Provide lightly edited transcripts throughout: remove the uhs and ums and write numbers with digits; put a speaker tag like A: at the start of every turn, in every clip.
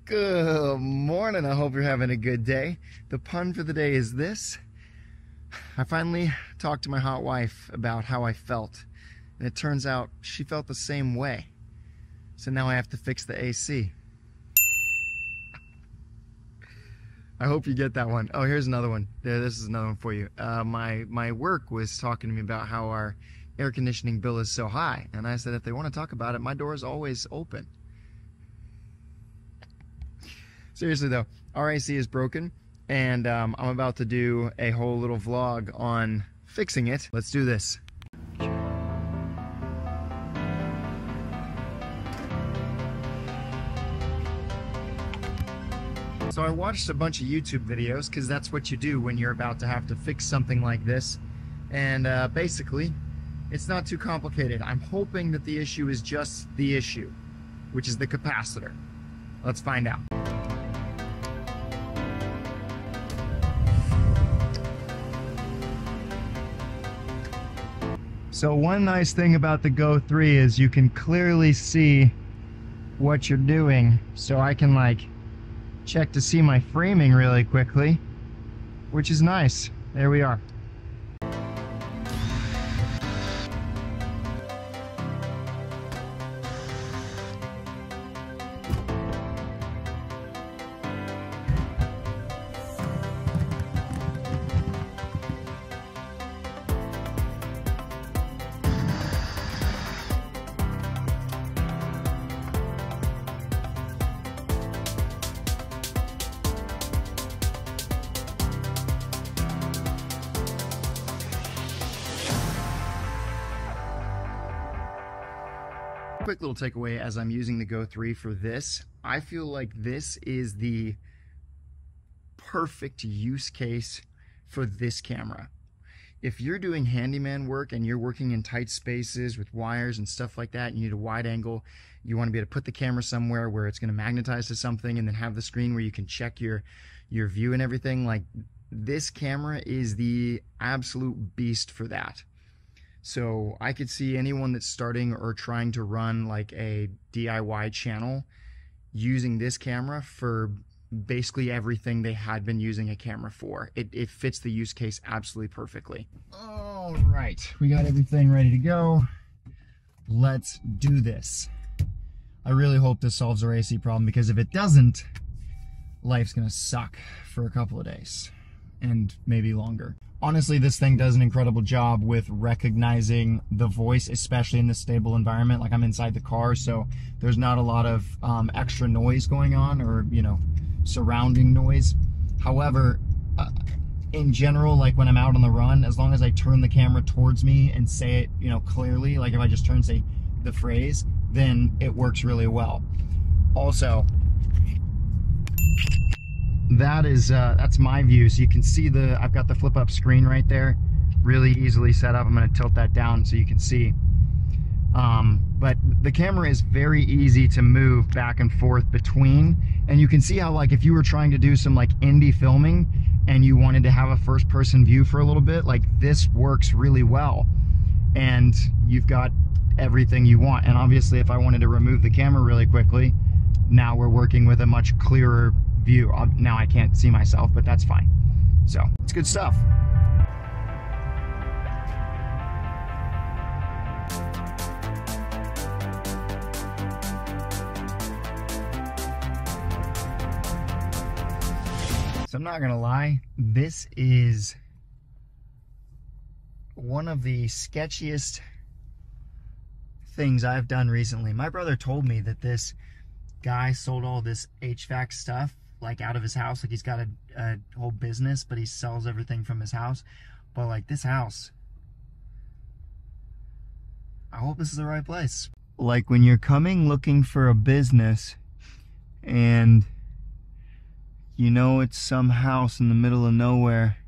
A: Good morning, I hope you're having a good day. The pun for the day is this. I finally talked to my hot wife about how I felt, and it turns out she felt the same way. So now I have to fix the AC. I hope you get that one. Oh, here's another one. This is another one for you. My work was talking to me about how our air conditioning bill is so high, and I said if they want to talk about it, my door is always open. Seriously though, our AC is broken, and I'm about to do a whole little vlog on fixing it. Let's do this. So I watched a bunch of YouTube videos, because that's what you do when you're about to have to fix something like this. And basically, it's not too complicated. I'm hoping that the issue is just the issue, which is the capacitor. Let's find out. So one nice thing about the Go 3 is you can clearly see what you're doing. So I can like check to see my framing really quickly, which is nice. There we are. Quick little takeaway as I'm using the Go 3 for this. I feel like this is the perfect use case for this camera. If you're doing handyman work and you're working in tight spaces with wires and stuff like that, and you need a wide angle, you want to be able to put the camera somewhere where it's going to magnetize to something and then have the screen where you can check your view and everything, like this camera is the absolute beast for that. So I could see anyone that's starting or trying to run like a DIY channel using this camera for basically everything they had been using a camera for. It fits the use case absolutely perfectly. All right, we got everything ready to go. Let's do this. I really hope this solves our AC problem, because if it doesn't, life's gonna suck for a couple of days and maybe longer. Honestly, this thing does an incredible job with recognizing the voice, especially in this stable environment. Like I'm inside the car, so there's not a lot of extra noise going on, or, you know, surrounding noise. However, in general, like when I'm out on the run, as long as I turn the camera towards me and say it, you know, clearly, like if I just turn, say, the phrase, then it works really well. Also, that's my view, so you can see I've got the flip up screen right there, really easily set up. I'm going to tilt that down so you can see. But the camera is very easy to move back and forth between, and you can see how, like, if you were trying to do some like indie filming and you wanted to have a first person view for a little bit, like this works really well, and you've got everything you want. And obviously if I wanted to remove the camera really quickly, now we're working with a much clearer view. Now I can't see myself, but that's fine. So it's good stuff. So I'm not gonna lie, this is one of the sketchiest things I've done recently. My brother told me that this guy sold all this HVAC stuff like out of his house. Like he's got a whole business, but he sells everything from his house. But like this house, I hope this is the right place. Like when you're coming looking for a business and you know it's some house in the middle of nowhere,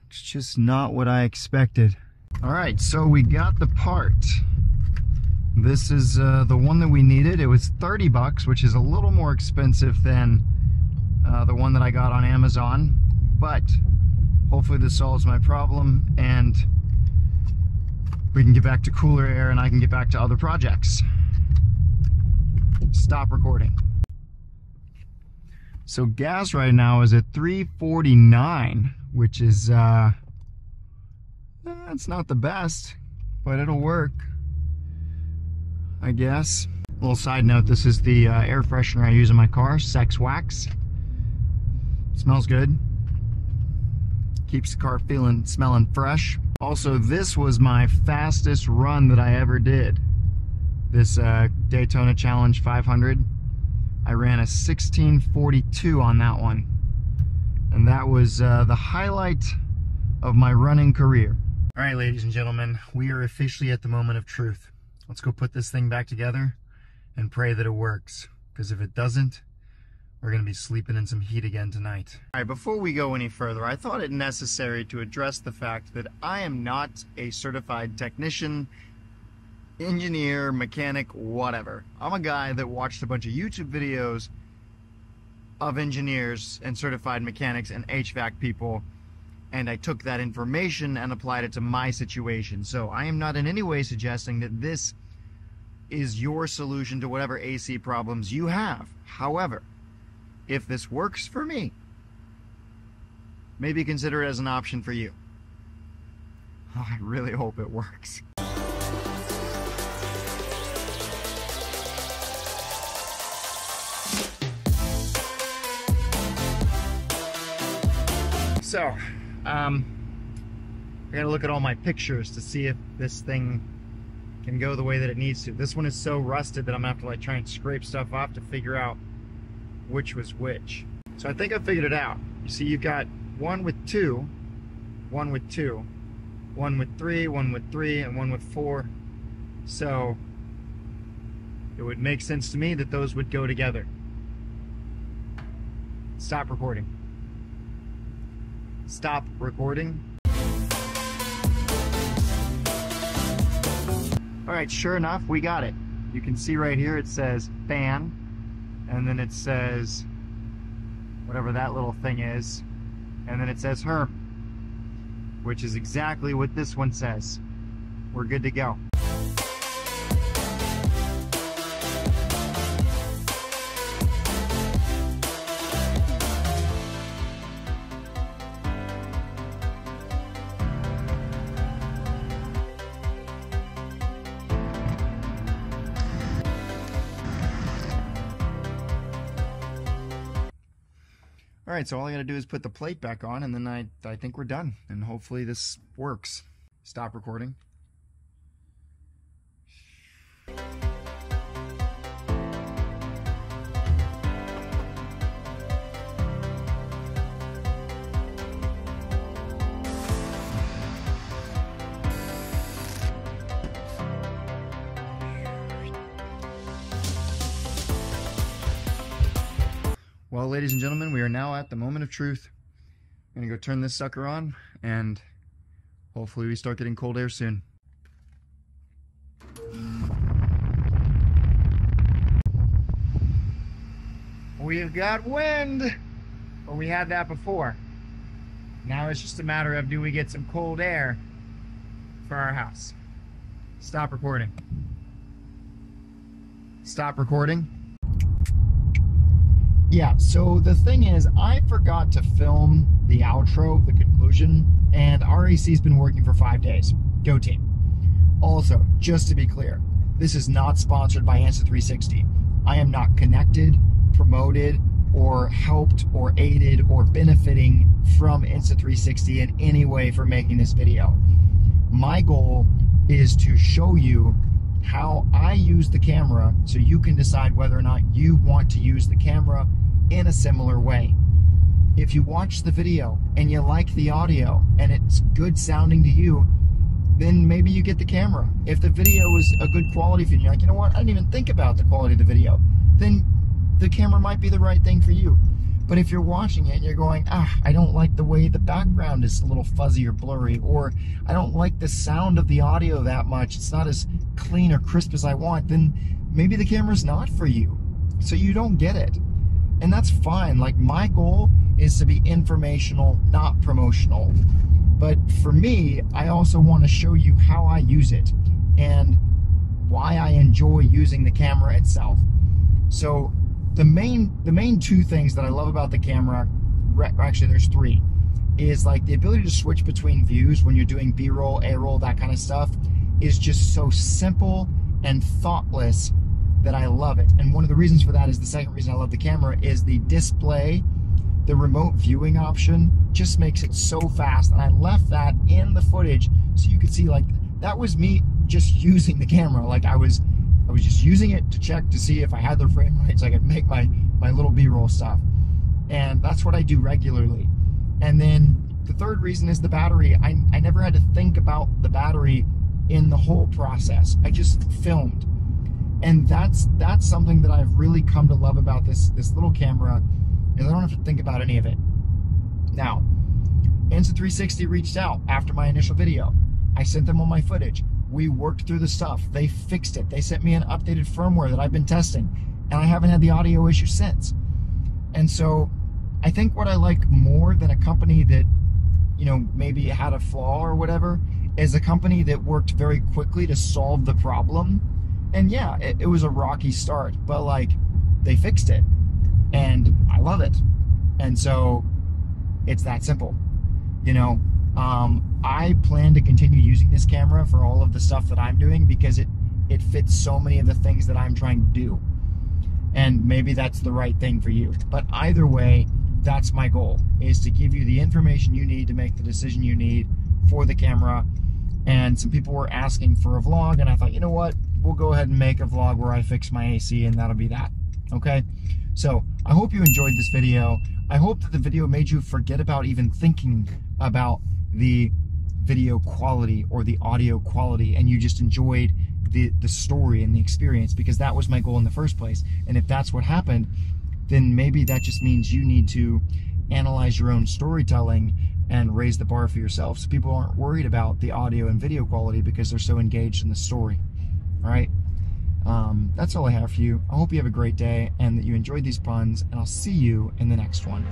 A: it's just not what I expected. All right, so we got the part. This is the one that we needed. It was 30 bucks, which is a little more expensive than the one that I got on Amazon, but hopefully this solves my problem and we can get back to cooler air and I can get back to other projects. Stop recording. So gas right now is at 349, which is, it's not the best, but it'll work, I guess. A little side note, this is the air freshener I use in my car, Sex Wax. Smells good. Keeps the car smelling fresh. Also, this was my fastest run that I ever did. This Daytona Challenge 500. I ran a 16:42 on that one. And that was the highlight of my running career. All right, ladies and gentlemen, we are officially at the moment of truth. Let's go put this thing back together and pray that it works. Because if it doesn't, we're going to be sleeping in some heat again tonight. All right, before we go any further, I thought it necessary to address the fact that I am not a certified technician, engineer, mechanic, whatever. I'm a guy that watched a bunch of YouTube videos of engineers and certified mechanics and HVAC people, and I took that information and applied it to my situation. So I am not in any way suggesting that this is your solution to whatever AC problems you have. However, if this works for me, maybe consider it as an option for you. Oh, I really hope it works. So, I gotta look at all my pictures to see if this thing can go the way that it needs to. This one is so rusted that I'm gonna have to like try and scrape stuff off to figure out which was which. So I think I figured it out. You see, you've got one with two, one with two, one with three, one with three, and one with four. So it would make sense to me that those would go together. Stop recording. Stop recording. Alright, sure enough, we got it. You can see right here it says fan, and then it says whatever that little thing is, and then it says her, which is exactly what this one says. We're good to go. Alright, so all I gotta do is put the plate back on, and then I think we're done. And hopefully this works. Stop recording. Well, ladies and gentlemen, we are now at the moment of truth. I'm gonna go turn this sucker on, and hopefully we start getting cold air soon. We've got wind, but we had that before. Now it's just a matter of, do we get some cold air for our house? Stop recording. Stop recording. Yeah, so the thing is, I forgot to film the outro, the conclusion, and RAC's been working for 5 days. Go team. Also, just to be clear, this is not sponsored by Insta360. I am not connected, promoted, or helped, or aided, or benefiting from Insta360 in any way for making this video. My goal is to show you how I use the camera so you can decide whether or not you want to use the camera in a similar way. If you watch the video and you like the audio and it's good sounding to you, then maybe you get the camera. If the video is a good quality for you, you're like, you know what, I didn't even think about the quality of the video, then the camera might be the right thing for you. But if you're watching it and you're going, I don't like the way the background is a little fuzzy or blurry, or I don't like the sound of the audio that much, it's not as clean or crisp as I want, then maybe the camera's not for you. So you don't get it. And that's fine. Like, my goal is to be informational, not promotional. But for me, I also want to show you how I use it and why I enjoy using the camera itself. So the main two things that I love about the camera, actually there's three, is like the ability to switch between views when you're doing B-roll, A-roll, that kind of stuff is just so simple and thoughtless that I love it. And one of the reasons for that is, the second reason I love the camera is the display. The remote viewing option just makes it so fast, and I left that in the footage so you could see, like, that was me just using the camera. Like I was just using it to check to see if I had the frame rate so I could make my little B-roll stuff. And that's what I do regularly. And then the third reason is the battery. I never had to think about the battery in the whole process. I just filmed. And that's something that I've really come to love about this little camera, is I don't have to think about any of it. Now, Insta360 reached out after my initial video. I sent them all my footage. We worked through the stuff. They fixed it. They sent me an updated firmware that I've been testing, and I haven't had the audio issue since. And so I think what I like more than a company that, you know, maybe had a flaw or whatever, is a company that worked very quickly to solve the problem. And yeah, it was a rocky start, but like, they fixed it, and I love it. And so it's that simple, you know. I plan to continue using this camera for all of the stuff that I'm doing because it fits so many of the things that I'm trying to do. And maybe that's the right thing for you. But either way, that's my goal, is to give you the information you need to make the decision you need for the camera. And some people were asking for a vlog, and I thought, you know what, we'll go ahead and make a vlog where I fix my AC, and that'll be that. Okay? So I hope you enjoyed this video. I hope that the video made you forget about even thinking about the video quality or the audio quality, and you just enjoyed the story and the experience, because that was my goal in the first place. And if that's what happened, then maybe that just means you need to analyze your own storytelling and raise the bar for yourself, so people aren't worried about the audio and video quality because they're so engaged in the story. All right? That's all I have for you. I hope you have a great day and that you enjoyed these puns, and I'll see you in the next one.